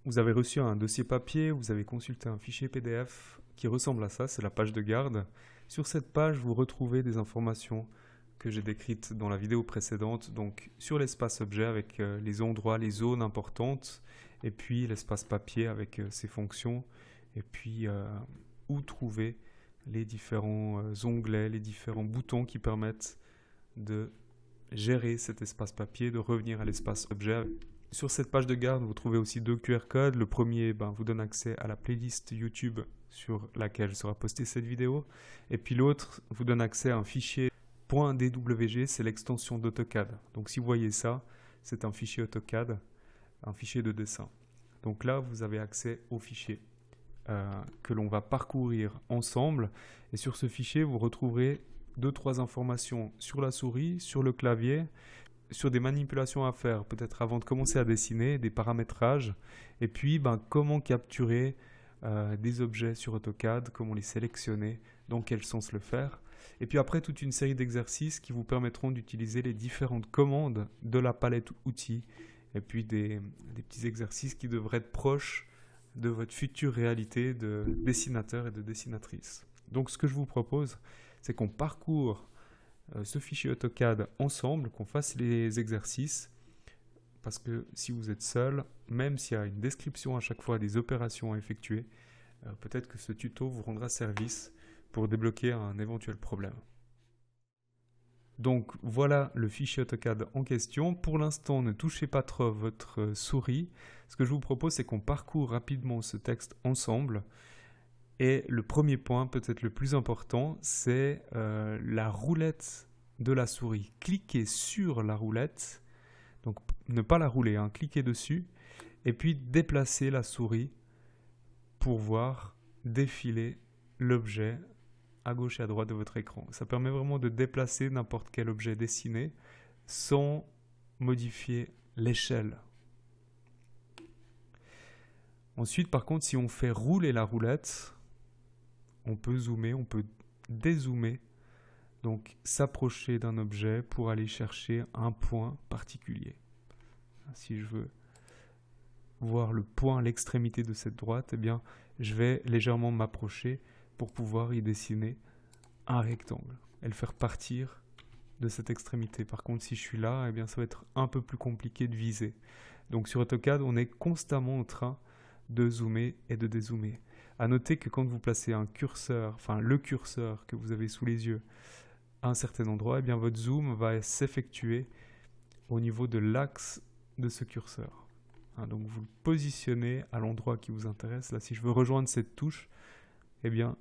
vous avez reçu un dossier papier, vous avez consulté un fichier PDF qui ressemble à ça, c'est la page de garde. Sur cette page, vous retrouvez des informations que j'ai décrites dans la vidéo précédente, donc sur l'espace objet avec les endroits, les zones importantes, et puis l'espace papier avec ses fonctions, et puis où trouver les différents onglets, les différents boutons qui permettent de gérer cet espace papier, de revenir à l'espace objet. Sur cette page de garde, vous trouvez aussi deux QR codes. Le premier vous donne accès à la playlist YouTube sur laquelle sera postée cette vidéo. Et puis l'autre vous donne accès à un fichier .dwg, c'est l'extension d'AutoCAD. Donc si vous voyez ça, c'est un fichier AutoCAD, un fichier de dessin. Donc là, vous avez accès au fichier que l'on va parcourir ensemble. Et sur ce fichier, vous retrouverez 2-3 informations sur la souris, sur le clavier, sur des manipulations à faire, peut-être avant de commencer à dessiner, des paramétrages, et puis comment capturer des objets sur AutoCAD, comment les sélectionner, dans quel sens le faire. Et puis après, toute une série d'exercices qui vous permettront d'utiliser les différentes commandes de la palette outils, et puis des petits exercices qui devraient être proches de votre future réalité de dessinateur et de dessinatrice. Donc ce que je vous propose, c'est qu'on parcourt ce fichier AutoCAD ensemble, qu'on fasse les exercices, parce que si vous êtes seul, même s'il y a une description à chaque fois des opérations à effectuer, peut-être que ce tuto vous rendra service pour débloquer un éventuel problème. Donc voilà le fichier AutoCAD en question. Pour l'instant, ne touchez pas trop votre souris. Ce que je vous propose, c'est qu'on parcourt rapidement ce texte ensemble. Et le premier point, peut-être le plus important, c'est la roulette de la souris. Cliquez sur la roulette, donc ne pas la rouler, cliquez dessus, et puis déplacez la souris pour voir défiler l'objet à gauche et à droite de votre écran. Ça permet vraiment de déplacer n'importe quel objet dessiné sans modifier l'échelle. Ensuite, par contre, si on fait rouler la roulette, on peut zoomer, on peut dézoomer, donc s'approcher d'un objet pour aller chercher un point particulier. Si je veux voir le point à l'extrémité de cette droite, eh bien, je vais légèrement m'approcher pour pouvoir y dessiner un rectangle et le faire partir de cette extrémité. Par contre, si je suis là, eh bien, ça va être un peu plus compliqué de viser. Donc sur AutoCAD, on est constamment en train de zoomer et de dézoomer. À noter que quand vous placez un curseur, enfin le curseur que vous avez sous les yeux à un certain endroit, eh bien votre zoom va s'effectuer au niveau de l'axe de ce curseur. Donc vous le positionnez à l'endroit qui vous intéresse. Là, si je veux rejoindre cette touche, eh bien,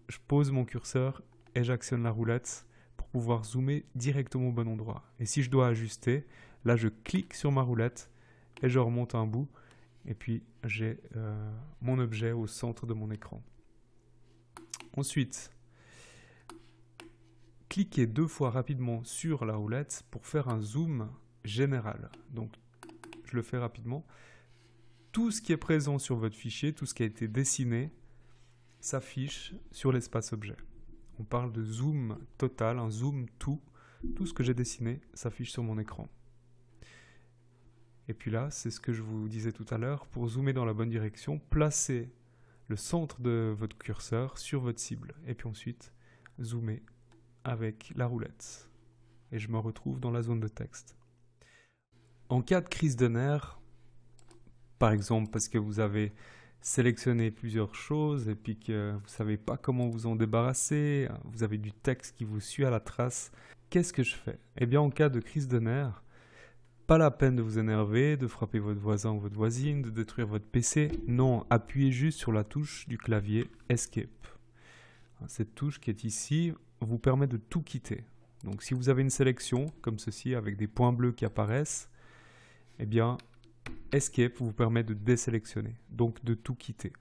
je pose mon curseur et j'actionne la roulette pour pouvoir zoomer directement au bon endroit. Et si je dois ajuster, là, je clique sur ma roulette et je remonte un bout. Et puis, j'ai mon objet au centre de mon écran. Ensuite, cliquez 2 fois rapidement sur la roulette pour faire un zoom général. Donc, je le fais rapidement. Tout ce qui est présent sur votre fichier, tout ce qui a été dessiné, s'affiche sur l'espace objet. On parle de zoom total, un zoom tout. Tout ce que j'ai dessiné s'affiche sur mon écran. Et puis là, c'est ce que je vous disais tout à l'heure, pour zoomer dans la bonne direction, placez le centre de votre curseur sur votre cible. Et puis ensuite, zoomez avec la roulette. Et je me retrouve dans la zone de texte. En cas de crise de nerfs, par exemple parce que vous avez sélectionné plusieurs choses et puis que vous ne savez pas comment vous en débarrasser, vous avez du texte qui vous suit à la trace, qu'est-ce que je fais? Eh bien, en cas de crise de nerfs, pas la peine de vous énerver, de frapper votre voisin ou votre voisine, de détruire votre PC. Non, appuyez juste sur la touche du clavier Escape. Cette touche qui est ici vous permet de tout quitter. Donc si vous avez une sélection comme ceci avec des points bleus qui apparaissent, eh bien Escape vous permet de désélectionner, donc de tout quitter.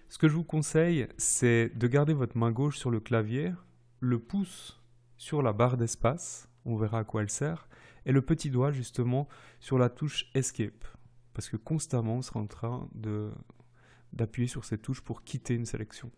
Ce que je vous conseille, c'est de garder votre main gauche sur le clavier, le pouce sur la barre d'espace, on verra à quoi elle sert, et le petit doigt justement sur la touche Escape, parce que constamment on sera en train d'appuyer sur cette touche pour quitter une sélection.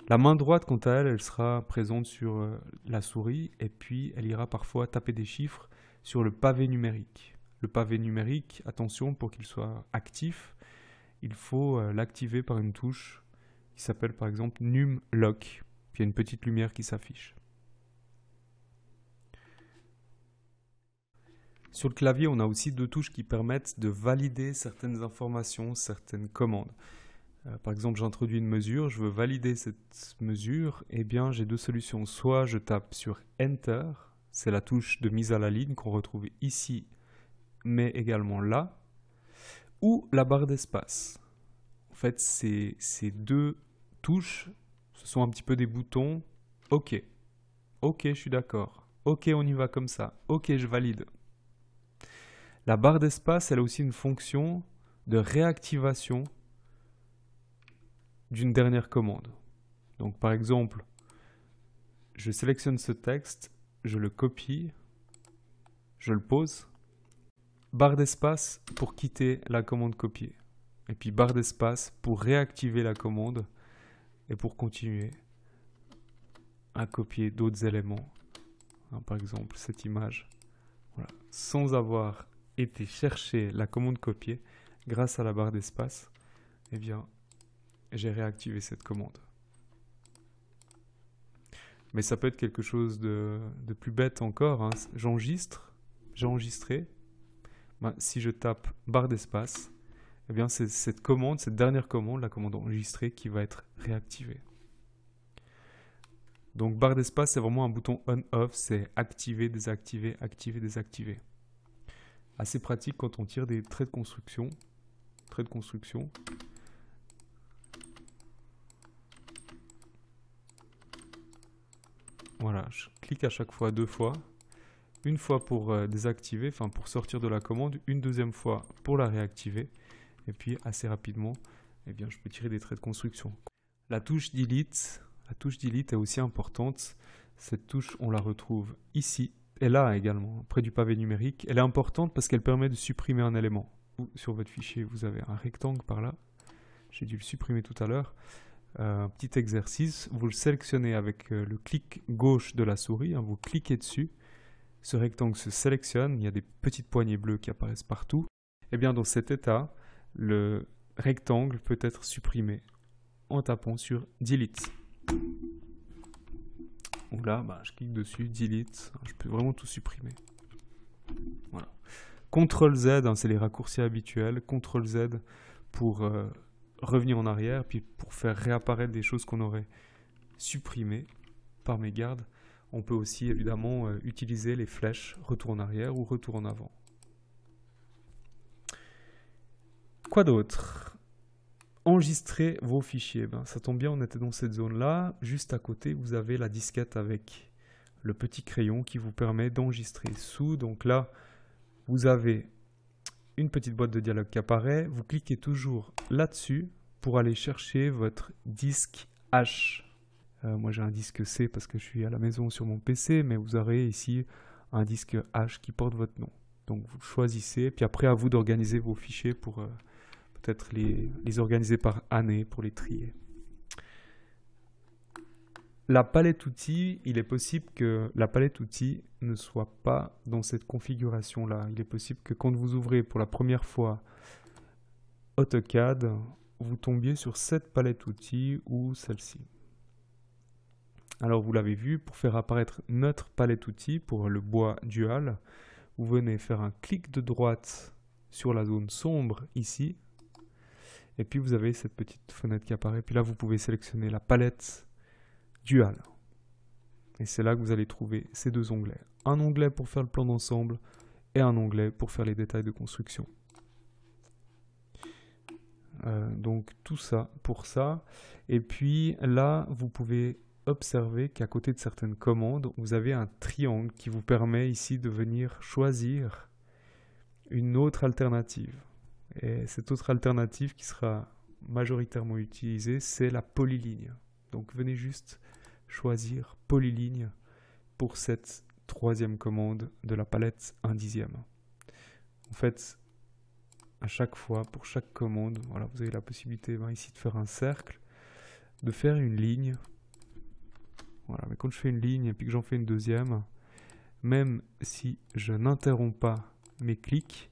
La main droite, quant à elle, elle sera présente sur la souris, et puis elle ira parfois taper des chiffres sur le pavé numérique. Le pavé numérique, attention, pour qu'il soit actif, il faut l'activer par une touche qui s'appelle par exemple numlock. Puis il y a une petite lumière qui s'affiche. Sur le clavier, on a aussi deux touches qui permettent de valider certaines informations, certaines commandes. Par exemple, j'introduis une mesure, je veux valider cette mesure, eh bien j'ai deux solutions. Soit je tape sur Enter, c'est la touche de mise à la ligne qu'on retrouve ici, mais également là, ou la barre d'espace. En fait, ces deux touches, ce sont un petit peu des boutons. OK, OK, je suis d'accord. OK, on y va comme ça. OK, je valide. La barre d'espace, elle a aussi une fonction de réactivation d'une dernière commande. Donc par exemple, je sélectionne ce texte, je le copie, je le pose. Barre d'espace pour quitter la commande copiée. Et puis barre d'espace pour réactiver la commande et pour continuer à copier d'autres éléments. Par exemple, cette image. Voilà. Sans avoir été chercher la commande copiée, grâce à la barre d'espace, eh bien, j'ai réactivé cette commande. Mais ça peut être quelque chose de plus bête encore. Hein. J'enregistre, j'ai enregistré. Ben, si je tape barre d'espace, eh bien c'est cette commande, cette dernière commande, la commande enregistrée, qui va être réactivée. Donc barre d'espace, c'est vraiment un bouton on-off, c'est activer, désactiver, activer, désactiver. Assez pratique quand on tire des traits de construction. Traits de construction. Voilà, je clique à chaque fois 2 fois. Une fois pour désactiver, enfin pour sortir de la commande, une deuxième fois pour la réactiver. Et puis assez rapidement, eh bien, je peux tirer des traits de construction. La touche Delete est aussi importante. Cette touche, on la retrouve ici et là également, près du pavé numérique. Elle est importante parce qu'elle permet de supprimer un élément. Sur votre fichier, vous avez un rectangle par là. J'ai dû le supprimer tout à l'heure. Petit exercice, vous le sélectionnez avec le clic gauche de la souris, hein, vous cliquez dessus. Ce rectangle se sélectionne, il y a des petites poignées bleues qui apparaissent partout. Et bien dans cet état, le rectangle peut être supprimé en tapant sur Delete. Donc là, je clique dessus, Delete, je peux vraiment tout supprimer. Voilà. CTRL Z, hein, c'est les raccourcis habituels. CTRL Z pour revenir en arrière, puis pour faire réapparaître des choses qu'on aurait supprimées par mégarde. On peut aussi évidemment utiliser les flèches retour en arrière ou retour en avant. Quoi d'autre? Enregistrer vos fichiers. Ça tombe bien, on était dans cette zone-là. Juste à côté, vous avez la disquette avec le petit crayon qui vous permet d'enregistrer sous. Donc là, vous avez une petite boîte de dialogue qui apparaît. Vous cliquez toujours là-dessus pour aller chercher votre disque H. Moi, j'ai un disque C parce que je suis à la maison sur mon PC, mais vous aurez ici un disque H qui porte votre nom. Donc, vous choisissez, puis après, à vous d'organiser vos fichiers pour peut-être les organiser par année pour les trier. La palette outils, il est possible que la palette outils ne soit pas dans cette configuration-là. Il est possible que quand vous ouvrez pour la première fois AutoCAD, vous tombiez sur cette palette outils ou celle-ci. Alors vous l'avez vu, pour faire apparaître notre palette outils pour le bois dual, vous venez faire un clic de droite sur la zone sombre ici, et puis vous avez cette petite fenêtre qui apparaît, puis là vous pouvez sélectionner la palette dual. Et c'est là que vous allez trouver ces deux onglets. Un onglet pour faire le plan d'ensemble et un onglet pour faire les détails de construction. Donc tout ça pour ça. Et puis là, vous pouvez observer qu'à côté de certaines commandes, vous avez un triangle qui vous permet ici de venir choisir une autre alternative. Et cette autre alternative qui sera majoritairement utilisée, c'est la polyligne. Donc venez juste choisir polyligne pour cette troisième commande de la palette 1/10. En fait, à chaque fois, pour chaque commande, voilà, vous avez la possibilité ici de faire un cercle, de faire une ligne. Voilà, mais quand je fais une ligne et puis que j'en fais une deuxième, même si je n'interromps pas mes clics,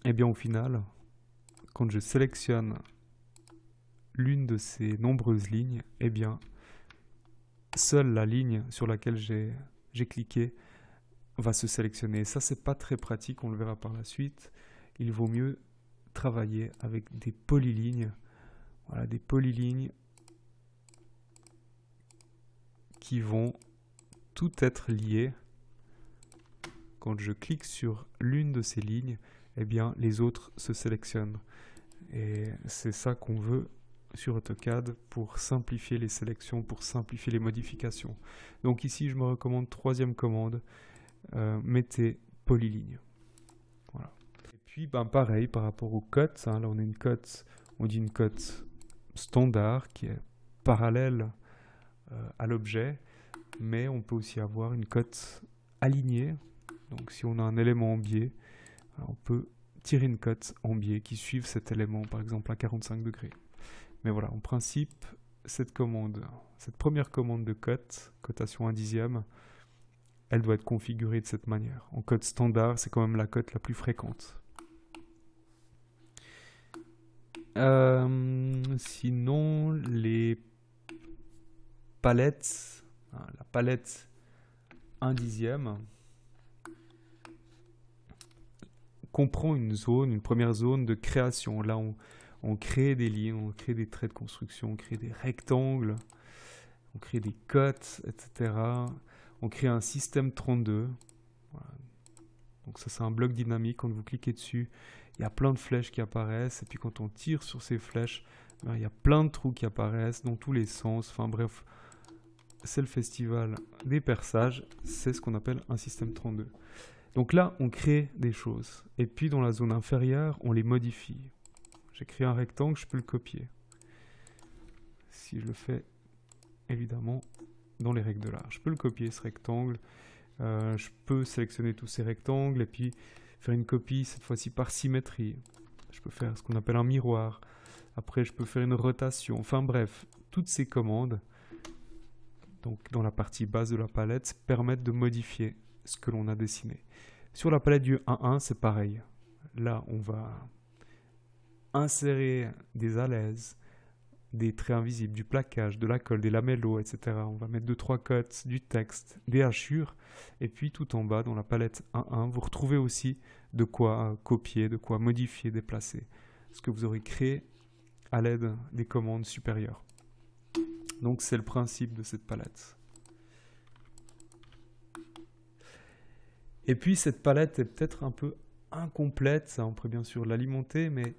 Et bien au final, quand je sélectionne l'une de ces nombreuses lignes, eh bien, seule la ligne sur laquelle j'ai cliqué va se sélectionner. Et ça, c'est pas très pratique, on le verra par la suite. Il vaut mieux travailler avec des polylignes. Voilà, des polylignes qui vont tout être liées. Quand je clique sur l'une de ces lignes, eh bien, les autres se sélectionnent. Et c'est ça qu'on veut sur AutoCAD pour simplifier les sélections, pour simplifier les modifications. Donc ici, je me recommande troisième commande, mettez polyligne. Voilà. Et puis, ben, pareil, par rapport aux cotes, hein, là on a une cote, on dit une cote standard qui est parallèle à l'objet, mais on peut aussi avoir une cote alignée. Donc si on a un élément en biais, on peut tirer une cote en biais qui suive cet élément, par exemple à 45 degrés. Mais voilà, en principe, cette première commande de cote, cotation 1/10, elle doit être configurée de cette manière. En cote standard, c'est quand même la cote la plus fréquente. Sinon, les palettes, la palette 1/10 comprend une première zone de création. Là, on crée des lignes, on crée des traits de construction, on crée des rectangles, on crée des cotes, etc. On crée un système 32. Voilà. Donc ça, c'est un bloc dynamique. Quand vous cliquez dessus, il y a plein de flèches qui apparaissent. Et puis quand on tire sur ces flèches, il y a plein de trous qui apparaissent dans tous les sens. Enfin bref, c'est le festival des perçages. C'est ce qu'on appelle un système 32. Donc là, on crée des choses. Et puis dans la zone inférieure, on les modifie. J'ai créé un rectangle, je peux le copier. Si je le fais, évidemment, dans les règles de l'art. Je peux le copier, ce rectangle. Je peux sélectionner tous ces rectangles et puis faire une copie, cette fois-ci par symétrie. Je peux faire ce qu'on appelle un miroir. Après, je peux faire une rotation. Enfin bref, toutes ces commandes, donc dans la partie basse de la palette, permettent de modifier ce que l'on a dessiné. Sur la palette du 1.1, c'est pareil. Là, on va insérer des alaises, des traits invisibles, du plaquage, de la colle, des lamellos, etc. On va mettre 2-3 cotes, du texte, des hachures. Et puis tout en bas, dans la palette 1.1, vous retrouvez aussi de quoi copier, de quoi modifier, déplacer. Ce que vous aurez créé à l'aide des commandes supérieures. Donc c'est le principe de cette palette. Et puis cette palette est peut-être un peu incomplète, ça on pourrait bien sûr l'alimenter, mais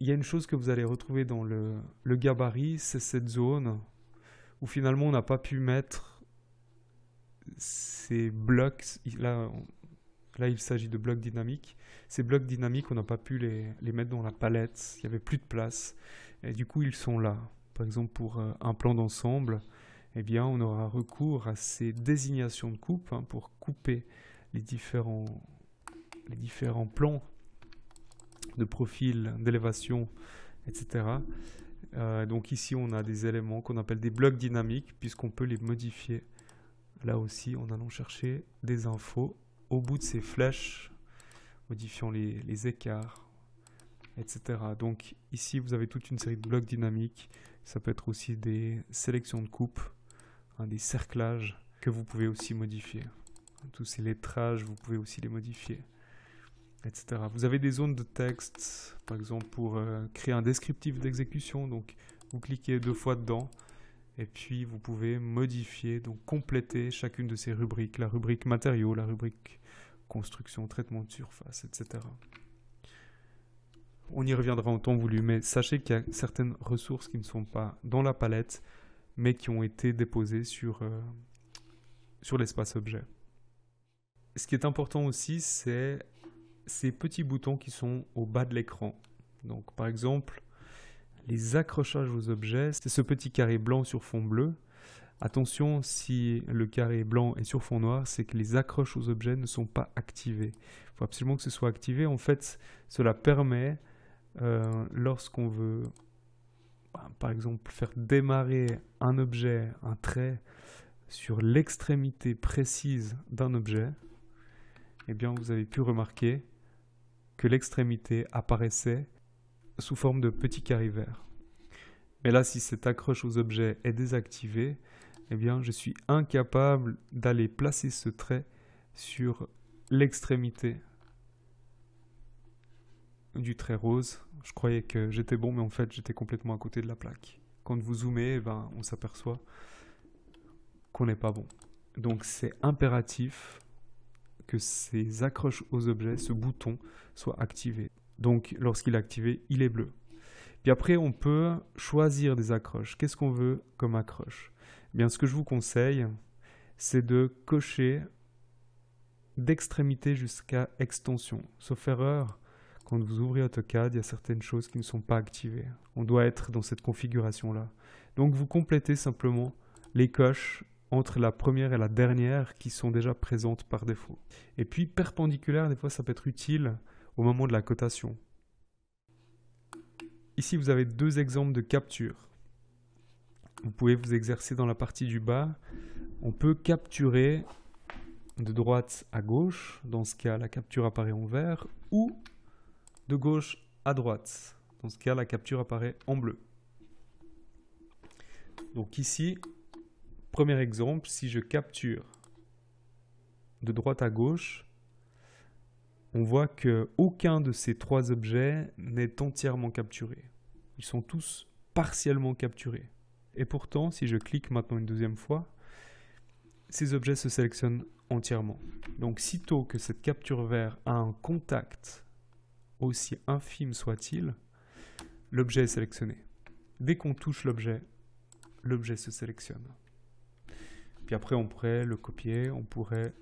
il y a une chose que vous allez retrouver dans le gabarit, c'est cette zone où finalement on n'a pas pu mettre ces blocs. Là il s'agit de blocs dynamiques. Ces blocs dynamiques, on n'a pas pu les mettre dans la palette, il n'y avait plus de place. Et du coup ils sont là. Par exemple pour un plan d'ensemble, eh bien, on aura recours à ces désignations de coupe pour couper les différents plans de profil, d'élévation, etc. Donc ici, on a des éléments qu'on appelle des blocs dynamiques, puisqu'on peut les modifier là aussi en allant chercher des infos au bout de ces flèches, modifiant les écarts, etc. Donc ici, vous avez toute une série de blocs dynamiques. Ça peut être aussi des sélections de coupe, des cerclages que vous pouvez aussi modifier. Tous ces lettrages, vous pouvez aussi les modifier, etc. Vous avez des zones de texte, par exemple pour créer un descriptif d'exécution. Donc vous cliquez 2 fois dedans et puis vous pouvez modifier, donc compléter chacune de ces rubriques. La rubrique matériaux, la rubrique construction, traitement de surface, etc. On y reviendra en temps voulu, mais sachez qu'il y a certaines ressources qui ne sont pas dans la palette, mais qui ont été déposées sur l'espace objet. Ce qui est important aussi, c'est ces petits boutons qui sont au bas de l'écran. Donc par exemple, les accrochages aux objets, c'est ce petit carré blanc sur fond bleu. Attention, si le carré blanc est sur fond noir, c'est que les accroches aux objets ne sont pas activées. Il faut absolument que ce soit activé. En fait, cela permet, lorsqu'on veut, par exemple, faire démarrer un objet, un trait, sur l'extrémité précise d'un objet, eh bien, vous avez pu remarquer que l'extrémité apparaissait sous forme de petits carrés verts. Mais là, si cette accroche aux objets est désactivée, eh bien, je suis incapable d'aller placer ce trait sur l'extrémité du trait rose. Je croyais que j'étais bon, mais en fait, j'étais complètement à côté de la plaque. Quand vous zoomez, eh ben, on s'aperçoit qu'on n'est pas bon. Donc, c'est impératif que ces accroches aux objets, ce bouton, soit activé. Donc, lorsqu'il est activé, il est bleu. Puis après, on peut choisir des accroches. Qu'est-ce qu'on veut comme accroche? Eh bien, ce que je vous conseille, c'est de cocher d'extrémité jusqu'à extension. Sauf erreur, quand vous ouvrez AutoCAD, il y a certaines choses qui ne sont pas activées. On doit être dans cette configuration-là. Donc, vous complétez simplement les coches entre la première et la dernière qui sont déjà présentes par défaut. Et puis, perpendiculaire, des fois, ça peut être utile au moment de la cotation. Ici, vous avez deux exemples de capture. Vous pouvez vous exercer dans la partie du bas. On peut capturer de droite à gauche. Dans ce cas, la capture apparaît en vert. Ou de gauche à droite. Dans ce cas, la capture apparaît en bleu. Donc ici, premier exemple, si je capture de droite à gauche, on voit qu'aucun de ces trois objets n'est entièrement capturé. Ils sont tous partiellement capturés. Et pourtant, si je clique maintenant une deuxième fois, ces objets se sélectionnent entièrement. Donc, sitôt que cette capture vert a un contact, aussi infime soit-il, l'objet est sélectionné. Dès qu'on touche l'objet se sélectionne. Puis après, on pourrait le copier, on pourrait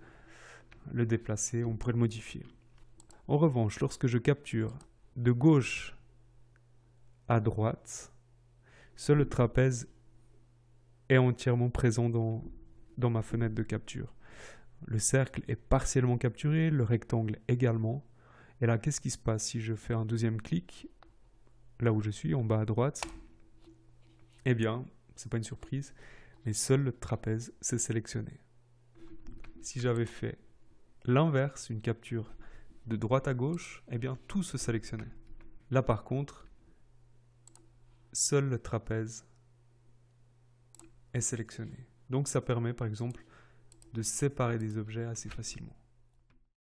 le déplacer, on pourrait le modifier. En revanche, lorsque je capture de gauche à droite, seul le trapèze est entièrement présent dans ma fenêtre de capture. Le cercle est partiellement capturé, le rectangle également. Et là, qu'est-ce qui se passe si je fais un deuxième clic, là où je suis, en bas à droite? Eh bien, c'est pas une surprise, mais seul le trapèze s'est sélectionné. Si j'avais fait l'inverse, une capture de droite à gauche, eh bien tout se sélectionnait. Là par contre, seul le trapèze est sélectionné. Donc ça permet par exemple de séparer des objets assez facilement.